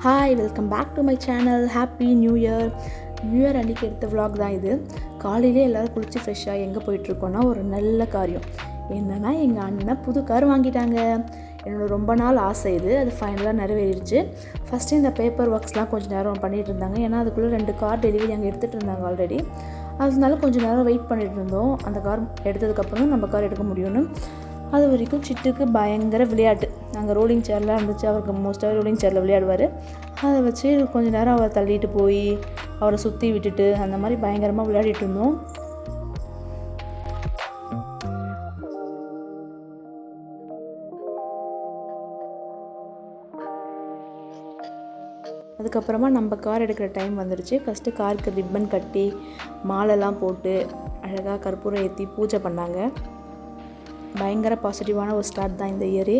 Hi, welcome back to my channel. Happy new year. New year அன்றைக்கி எடுத்த vlog தான் இது. காலையிலே எல்லோரும் குளித்து ஃப்ரெஷ்ஷாக எங்கே போயிட்டுருக்கோன்னா ஒரு நல்ல காரியம் என்னென்னா, எங்கள் அண்ணன் புது கார் வாங்கிட்டாங்க. என்னோடய ரொம்ப நாள் ஆசை இது, அது ஃபைனலாக நிறைவேறிடுச்சு. ஃபஸ்ட்டு இந்த பேப்பர் ஒர்க்ஸ்லாம் கொஞ்சம் நேரம் பண்ணிகிட்டு இருந்தாங்க. ஏன்னா அதுக்குள்ளே 2 கார் டெலிவரி அங்கே எடுத்துகிட்டு இருந்தாங்க ஆல்ரெடி. அதனால கொஞ்சம் நேரம் வெயிட் பண்ணிகிட்டு இருந்தோம். அந்த கார் எடுத்ததுக்கப்புறம் நம்ம கார் எடுக்க முடியும்னு. அது வரைக்கும் சிட்டுக்கு பயங்கர விளையாட்டு. அங்கே ரோலிங் சேர்லாம் இருந்துச்சு, அவருக்கு மோஸ்ட்டாக ரோலிங் சேரில் விளையாடுவார். அதை வச்சு கொஞ்சம் நேரம் அவரை தள்ளிட்டு போய் அவரை சுற்றி விட்டுட்டு அந்த மாதிரி பயங்கரமாக விளையாடிட்டு இருந்தோம். அதுக்கப்புறமா நம்ம கார் எடுக்கிற டைம் வந்துடுச்சு. ஃபஸ்ட்டு காருக்கு ரிப்பன் கட்டி மாலைலாம் போட்டு அழகாக கற்பூரம் ஏற்றி பூஜை பண்ணாங்க. பயங்கர பாசிட்டிவான ஒரு ஸ்டார்ட் தான் இந்த இயரே.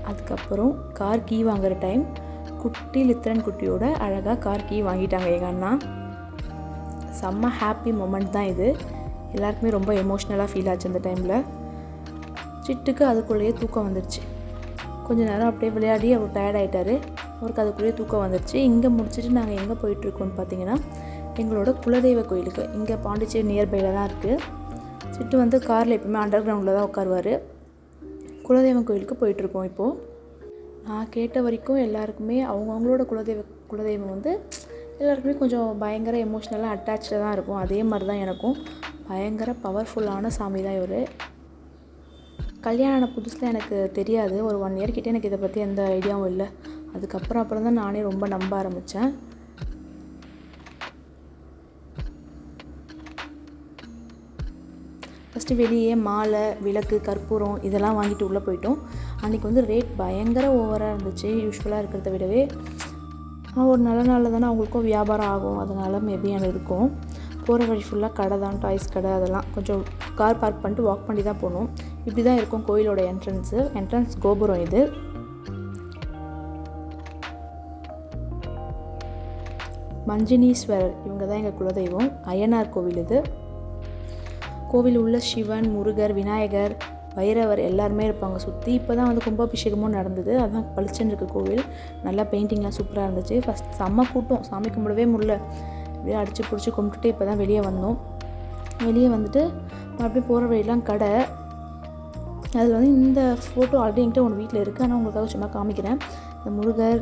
அதுக்கப்புறம் கார் கீ வாங்குகிற டைம் குட்டி லித்திரன் குட்டியோட அழகாக கார் கீ வாங்கிட்டாங்க எங்கள் அண்ணா. செம்ம ஹாப்பி மொமெண்ட் தான் இது. எல்லாருக்குமே ரொம்ப எமோஷ்னலாக ஃபீல் ஆச்சு அந்த டைமில். சிட்டுக்கு அதுக்குள்ளேயே தூக்கம் வந்துடுச்சு. கொஞ்சம் நேரம் அப்படியே விளையாடி அவர் டயர்ட் ஆகிட்டார். அவருக்கு அதுக்குள்ளேயே தூக்கம் வந்துடுச்சு. இங்கே முடிச்சுட்டு நாங்கள் எங்கே போயிட்டுருக்கோன்னு பார்த்தீங்கன்னா, எங்களோட குலதெய்வ கோயிலுக்கு. இங்கே பாண்டிச்சேரி நியர்பையில் தான் இருக்குது. சிட்டு வந்து காரில் எப்பவுமே அண்டர் கிரவுண்டில் தான் உட்காருவார். குலதெய்வம் கோயிலுக்கு போயிட்டுருக்கோம் இப்போது. நான் கேட்ட வரைக்கும் எல்லாருக்குமே அவங்கவுங்களோட குலதெய்வம் வந்து எல்லாருக்குமே கொஞ்சம் பயங்கர எமோஷ்னலாக அட்டாச்சாக தான் இருக்கும். அதே மாதிரி தான் எனக்கும். பயங்கர பவர்ஃபுல்லான சாமி தான் இவர். கல்யாணம் புதுசில் எனக்கு தெரியாது. ஒரு 1 இயர் கிட்டே எனக்கு இதை பற்றி எந்த ஐடியாவும் இல்லை. அப்புறம் தான் நானே ரொம்ப நம்ப ஆரம்பித்தேன். ஃபஸ்ட்டு வெளியே மாலை, விளக்கு, கற்பூரம் இதெல்லாம் வாங்கிட்டு உள்ளே போயிட்டோம். அன்றைக்கி வந்து ரேட் பயங்கர ஓவராக இருந்துச்சு யூஸ்வலாக இருக்கிறத விடவே. ஒரு நல்ல நாளில் தானே அவங்களுக்கும் வியாபாரம் ஆகும், அதனால் மேபி எனக்கு இருக்கும். போகிற வழி ஃபுல்லாக கடை தான், டாய்ஸ் கடை. அதெல்லாம் கொஞ்சம் கார் பார்க் பண்ணிட்டு வாக் பண்ணி தான் போகணும். இப்படி தான் இருக்கும் கோயிலோட என்ட்ரன்ஸ் கோபுரம் இது. மஞ்சினீஸ்வரர் இவங்க தான் எங்கள் குலதெய்வம். அய்யனார் கோவில் இது. கோவில் உள்ள சிவன், முருகர், விநாயகர், பைரவர் எல்லாருமே இருப்பாங்க சுற்றி. இப்போ தான் வந்து கும்பாபிஷேகமும் நடந்தது. அதான் பளிச்சுன்னு இருக்குது கோவில். நல்லா பெயிண்டிங்லாம் சூப்பராக இருந்துச்சு. ஃபஸ்ட் செம்ம கூட்டம், சாமி கும்பிடவே முடியல. அப்படியே அடித்து பிடிச்சி கும்பிட்டுட்டு இப்போ தான் வெளியே வந்தோம். வெளியே வந்துட்டு மறுபடியும் போகிற வழியெல்லாம் கடை. அதில் வந்து இந்த ஃபோட்டோ ஆல்ரெடி என்கிட்ட ஒன்று வீட்டில் இருக்குது, ஆனால் உங்களுக்காக சும்மா காமிக்கிறேன். இந்த முருகர்,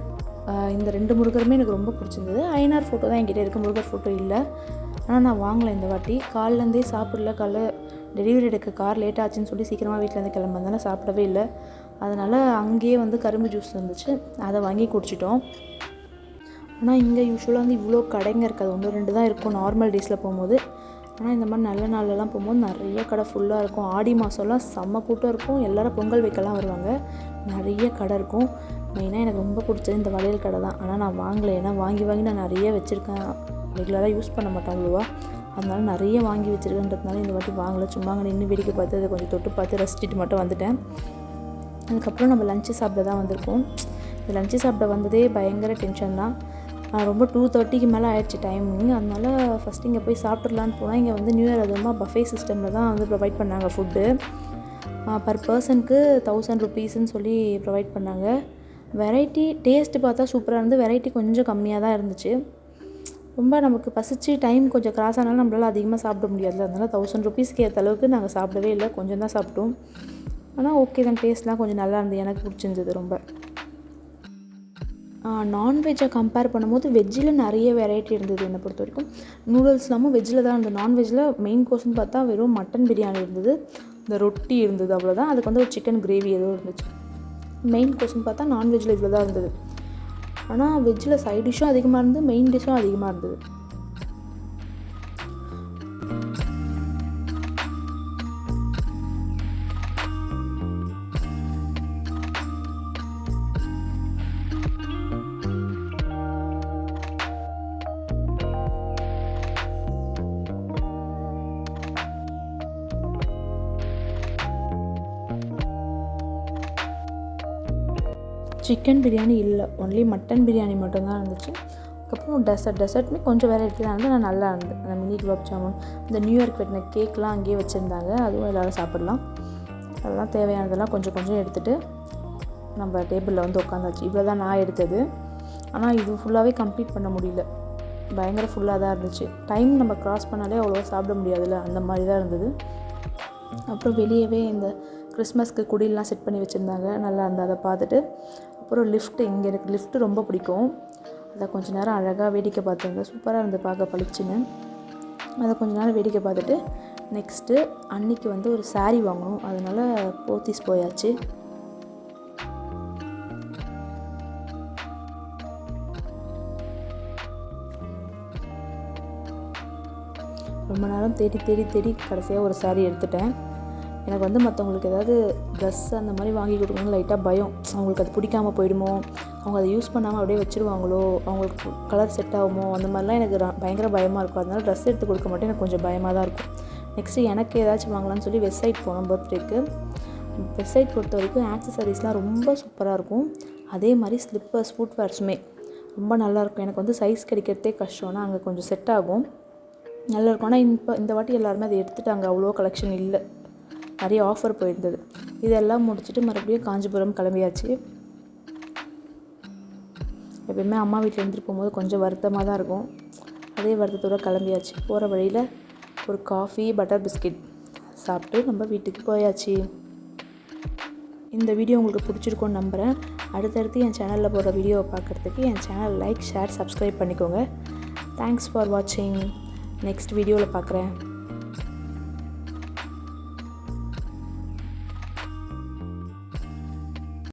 இந்த 2 முருகருமே எனக்கு ரொம்ப பிடிச்சிருந்தது. அய்யனார் ஃபோட்டோ தான் என்கிட்ட இருக்குது, முருகர் ஃபோட்டோ இல்லை. ஆனால் நான் வாங்கலை இந்த வாட்டி. காலிலேருந்தே சாப்பிடல. காலைல டெலிவரி எடுக்க கார் லேட் ஆச்சுன்னு சொல்லி சீக்கிரமாக வீட்டிலேருந்து கிளம்புறதுனால சாப்பிடவே இல்லை. அதனால் அங்கேயே வந்து கரும்பு ஜூஸ் இருந்துச்சு, அதை வாங்கி குடிச்சிட்டோம். ஆனால் இங்கே யூஸ்வலாக வந்து இவ்வளோ கடைங்க இருக்காது, 1-2 தான் இருக்கும் நார்மல் டேஸில் போகும்போது. ஆனால் இந்த மாதிரி நல்ல நாள்லலாம் போகும்போது நிறைய கடை ஃபுல்லாக இருக்கும். ஆடி மாதம்லாம் செம்ம கூட்டம் இருக்கும். எல்லோரும் பொங்கல் வைக்கலாம் வருவாங்க. நிறைய கடை இருக்கும். மெயினாக எனக்கு ரொம்ப பிடிச்சது இந்த வளையல் கடை தான். ஆனால் நான் வாங்கலை. ஏன்னா வாங்கி நான் நிறைய வச்சுருக்கேன். ரெகுலராக யூஸ் பண்ண மாட்டேன் அவ்வளோவா. அதனால நிறைய வாங்கி வச்சுருக்கேன்றதுனால இந்த வாட்டி வாங்கலை. சும்மா அங்கே நின்று வேடிக்கை பார்த்து அதை கொஞ்சம் தொட்டு பார்த்து ரசிச்சுட்டு மட்டும் வந்துட்டேன். அதுக்கப்புறம் நம்ம லஞ்சு சாப்பிட தான் வந்திருக்கோம். இந்த லஞ்சு சாப்பிட வந்ததே பயங்கர டென்ஷன் தான். ரொம்ப 2:30க்கு மேலே ஆயிடுச்சு டைமிங். அதனால ஃபஸ்ட்டு இங்கே போய் சாப்பிட்றலான்னு போனால், இங்கே வந்து நியூ இயர் அதுவுமா பஃபே சிஸ்டமில் தான் வந்து ப்ரொவைட் பண்ணாங்க ஃபுட்டு. பர் பர்சனுக்கு 1000 ருபீஸ்ன்னு சொல்லி ப்ரொவைட் பண்ணாங்க. வெரைட்டி டேஸ்ட்டு பார்த்தா சூப்பராக இருந்து, வெரைட்டி கொஞ்சம் கம்மியாக தான் இருந்துச்சு. ரொம்ப நமக்கு பசிச்சு டைம் கொஞ்சம் கிராஸ் ஆனாலும் நம்மளால் அதிகமாக சாப்பிட முடியாது. அதனால் 1000 ருபீஸ்க்கு ஏற்ற அளவுக்கு நாங்கள் சாப்பிடவே இல்லை, கொஞ்சம் தான் சாப்பிட்டோம். ஆனால் ஓகே தான், டேஸ்ட்லாம் கொஞ்சம் நல்லா இருந்தது, எனக்கு பிடிச்சிருந்தது ரொம்ப. நான்வெஜ்ஜை கம்பேர் பண்ணும்போது வெஜ்ஜில் நிறைய வெரைட்டி இருந்தது என்னை பொறுத்த வரைக்கும். நூடுல்ஸ் இல்லாமல் வெஜ்ஜில் தான் இருந்தது. நான்வெஜ்ஜில் மெயின் கோர்ஸ்னு பார்த்தா வெறும் மட்டன் பிரியாணி இருந்தது, இந்த ரொட்டி இருந்தது, அவ்வளோதான். அதுக்கு வந்து ஒரு சிக்கன் கிரேவி ஏதோ இருந்துச்சு. மெயின் கோர்ஸ்னு பார்த்தா நான்வெஜ்ஜில் இவ்வளோ தான் இருந்தது. ஆனால் வெஜ்ஜில் சைட் டிஷ்ஷும் அதிகமாக இருந்தது, மெயின் டிஷ்ஷும் அதிகமாக இருந்தது. சிக்கன் பிரியாணி இல்லை, ஒன்லி மட்டன் பிரியாணி மட்டும்தான் இருந்துச்சு. அதுக்கப்புறம் டெசர்ட்டுமே கொஞ்சம் வெரைட்டி தான் இருந்தது, ஆனால் நல்லா இருந்தது. அந்த மினி குலாப் ஜாமுன், இந்த நியூ இயர்க்கு வெட்டின கேக்லாம் அங்கேயே வச்சுருந்தாங்க, அதுவும் எல்லோரும் சாப்பிட்லாம். அதெல்லாம் தேவையானதெல்லாம் கொஞ்சம் எடுத்துகிட்டு நம்ம டேபிளில் வந்து உட்காந்தாச்சு. இவ்வளோ தான் நான் எடுத்தது. ஆனால் இது ஃபுல்லாகவே கம்ப்ளீட் பண்ண முடியல, பயங்கர ஃபுல்லாக தான் இருந்துச்சு. டைம் நம்ம க்ராஸ் பண்ணாலே அவ்வளோவா சாப்பிட முடியாதுல்ல, அந்த மாதிரி தான் இருந்தது. அப்புறம் வெளியவே இந்த கிறிஸ்மஸ்க்கு குடிலாம் செட் பண்ணி வச்சுருந்தாங்க, நல்லா அந்த அதை பார்த்துட்டு. அப்புறம் லிஃப்ட்டு, இங்கே எனக்கு லிஃப்ட்டு ரொம்ப பிடிக்கும். அதை கொஞ்சம் நேரம் அழகாக வேடிக்கை பார்த்துருந்தேன். சூப்பராக இருந்து பார்க்க பளிச்சுன்னு. அதை கொஞ்சம் நேரம் வேடிக்கை பார்த்துட்டு நெக்ஸ்ட்டு அன்றைக்கி வந்து ஒரு சாரீ வாங்கணும், அதனால் போத்தீஸ் போயாச்சு. ரொம்ப நேரம் தேடி கடைசியாக ஒரு சாரீ எடுத்துட்டேன். எனக்கு வந்து மற்றவங்களுக்கு ஏதாவது ட்ரெஸ் அந்த மாதிரி வாங்கி கொடுக்கணும்னு லைட்டாக பயம். அவங்களுக்கு அது பிடிக்காமல் போயிடுமோ, அவங்க அதை யூஸ் பண்ணாமல் அப்படியே வச்சுருவாங்களோ, அவங்களுக்கு கலர் செட் ஆகுமோ, அந்த மாதிரிலாம் எனக்கு பயங்கர பயமாக இருக்கும். அதனால ட்ரெஸ் எடுத்து கொடுக்க மாட்டேன், எனக்கு கொஞ்சம் பயமாக தான் இருக்கும். நெக்ஸ்ட்டு எனக்கு ஏதாச்சும் வாங்கலாம்னு சொல்லி வெஸ்ட் சைட் போனோம் பர்த்டேக்கு. வெஸ்ட் சைட் பொறுத்த வரைக்கும் ஆக்சசரிஸ்லாம் ரொம்ப சூப்பராக இருக்கும். அதே மாதிரி ஸ்லிப்பர்ஸ், ஃபுட்வேர்ஸுமே ரொம்ப நல்லாயிருக்கும். எனக்கு வந்து சைஸ் கிடைக்கிறதே கஷ்டம்னா அங்கே கொஞ்சம் செட் ஆகும், நல்லாயிருக்கும். ஆனால் இந்த வாட்டி எல்லாருமே அதை எடுத்துட்டாங்க, அவ்வளோ கலெக்ஷன் இல்லை, நிறைய ஆஃபர் போயிருந்தது. இதெல்லாம் முடிச்சுட்டு மறுபடியும் காஞ்சிபுரம் கிளம்பியாச்சு. எப்பயுமே அம்மா வீட்டில் இருந்துட்டு போகும்போது கொஞ்சம் வருத்தமாக தான் இருக்கும், அதே வருத்தத்தோடு கிளம்பியாச்சு. போகிற வழியில் ஒரு காஃபி, பட்டர் பிஸ்கெட் சாப்பிட்டு நம்ம வீட்டுக்கு போயாச்சு. இந்த வீடியோ உங்களுக்கு பிடிச்சிருக்கோன்னு நம்புகிறேன். அடுத்தடுத்து என் சேனலில் போடுற வீடியோவை பார்க்குறதுக்கு என் சேனல் லைக், ஷேர், சப்ஸ்கிரைப் பண்ணிக்கோங்க. தேங்க்ஸ் ஃபார் வாட்சிங். நெக்ஸ்ட் வீடியோவில் பார்க்குறேன்.